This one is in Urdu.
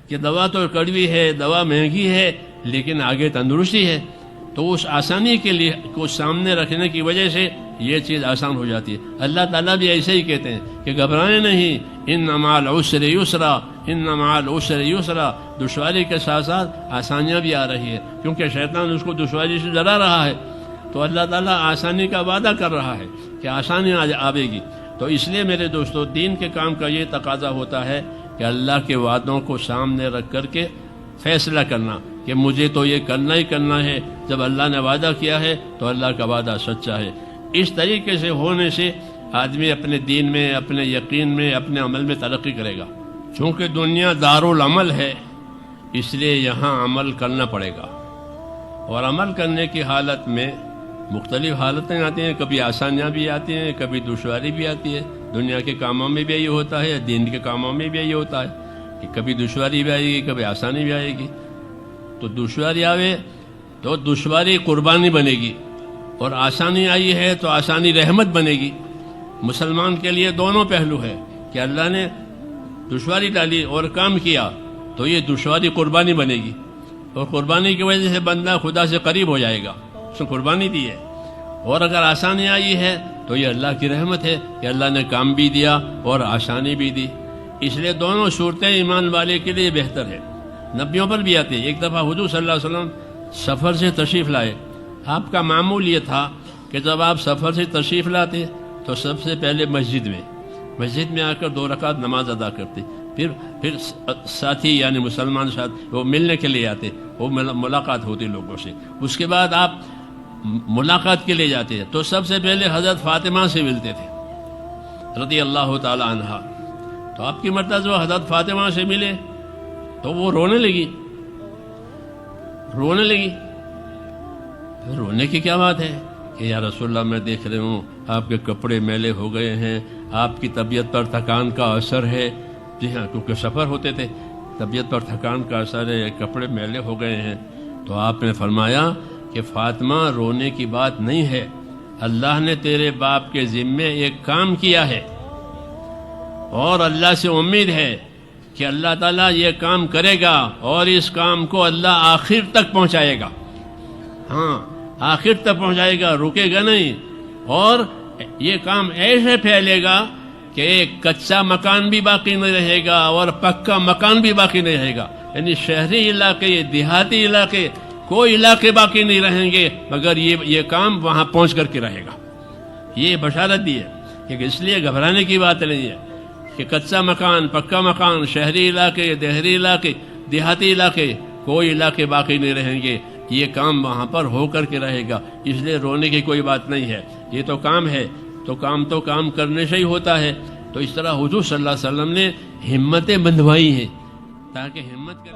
کہ دوا تو کڑوی ہے، دوا مہنگی ہے، لیکن آگے تندرستی ہے، تو اس آسانی کے لیے کو سامنے رکھنے کی وجہ سے یہ چیز آسان ہو جاتی ہے۔ اللہ تعالیٰ بھی ایسے ہی کہتے ہیں کہ گھبرائیں نہیں، ان مع العسر یسرا، ان مع العسر یسرا، دشواری کے ساتھ ساتھ آسانیاں بھی آ رہی ہے، کیونکہ شیطان اس کو دشواری سے ڈرا رہا ہے، تو اللہ تعالیٰ آسانی کا وعدہ کر رہا ہے کہ آسانی آئے گی۔ تو اس لیے میرے دوستو، دین کے کام کا یہ تقاضا ہوتا ہے کہ اللہ کے وعدوں کو سامنے رکھ کر کے فیصلہ کرنا کہ مجھے تو یہ کرنا ہی کرنا ہے، جب اللہ نے وعدہ کیا ہے تو اللہ کا وعدہ سچا ہے۔ اس طریقے سے ہونے سے آدمی اپنے دین میں، اپنے یقین میں، اپنے عمل میں ترقی کرے گا۔ چونکہ دنیا دارالعمل ہے، اس لیے یہاں عمل کرنا پڑے گا، اور عمل کرنے کی حالت میں مختلف حالتیں آتی ہیں، کبھی آسانیاں بھی آتی ہیں، کبھی دشواری بھی آتی ہے۔ دنیا کے کاموں میں بھی یہی ہوتا ہے، دین کے کاموں میں بھی یہی ہوتا ہے کہ کبھی دشواری بھی آئے گی، کبھی آسانی بھی آئے گی۔ تو دشواری آوے تو دشواری قربانی بنے گی، اور آسانی آئی ہے تو آسانی رحمت بنے گی۔ مسلمان کے لیے دونوں پہلو ہے کہ اللہ نے دشواری ڈالی اور کام کیا تو یہ دشواری قربانی بنے گی، اور قربانی کی وجہ سے بندہ خدا سے قریب ہو جائے گا، اس نے قربانی دی ہے۔ اور اگر آسانی آئی ہے تو یہ اللہ کی رحمت ہے کہ اللہ نے کام بھی دیا اور آسانی بھی دی۔ اس لیے دونوں صورتیں ایمان والے کے لیے بہتر ہے۔ نبیوں پر بھی آتے ہیں۔ ایک دفعہ حضور صلی اللہ علیہ وسلم سفر سے تشریف لائے۔ آپ کا معمول یہ تھا کہ جب آپ سفر سے تشریف لاتے تو سب سے پہلے مسجد میں آ کر 2 رکعت نماز ادا کرتے، پھر ساتھی یعنی مسلمان ساتھ وہ ملنے کے لیے آتے، وہ ملاقات ہوتی لوگوں سے۔ اس کے بعد آپ ملاقات کے لیے جاتے تو سب سے پہلے حضرت فاطمہ سے ملتے تھے رضی اللہ تعالی عنہا۔ تو آپ کی مرتبہ جو حضرت فاطمہ سے ملے تو وہ رونے لگی۔ پھر رونے کی کیا بات ہے کہ یا رسول اللہ، میں دیکھ رہا ہوں آپ کے کپڑے میلے ہو گئے ہیں، آپ کی طبیعت پر تھکان کا اثر ہے۔ جی ہاں، کیونکہ سفر ہوتے تھے، طبیعت پر تھکان کا اثر ہے، کپڑے میلے ہو گئے ہیں۔ تو آپ نے فرمایا کہ فاطمہ، رونے کی بات نہیں ہے، اللہ نے تیرے باپ کے ذمے ایک کام کیا ہے، اور اللہ سے امید ہے کہ اللہ تعالیٰ یہ کام کرے گا، اور اس کام کو اللہ آخر تک پہنچائے گا۔ ہاں، آخر تک پہنچائے گا، رکے گا نہیں، اور یہ کام ایسے پھیلے گا کہ ایک کچا مکان بھی باقی نہیں رہے گا اور پکا مکان بھی باقی نہیں رہے گا۔ یعنی شہری علاقے، دیہاتی علاقے، کوئی علاقے باقی نہیں رہیں گے مگر یہ کام وہاں پہنچ کر کے رہے گا۔ یہ بشارت دی ہے کہ اس لیے گھبرانے کی بات نہیں ہے کہ کچا مکان، پکا مکان، شہری علاقے، دیہی علاقے، دیہاتی علاقے، کوئی علاقے باقی نہیں رہیں گے، یہ کام وہاں پر ہو کر کے رہے گا۔ اس لیے رونے کی کوئی بات نہیں ہے، یہ تو کام ہے، تو کام کرنے سے ہی ہوتا ہے۔ تو اس طرح حضور صلی اللہ علیہ وسلم نے ہمتیں بندھوائی ہیں تاکہ ہمت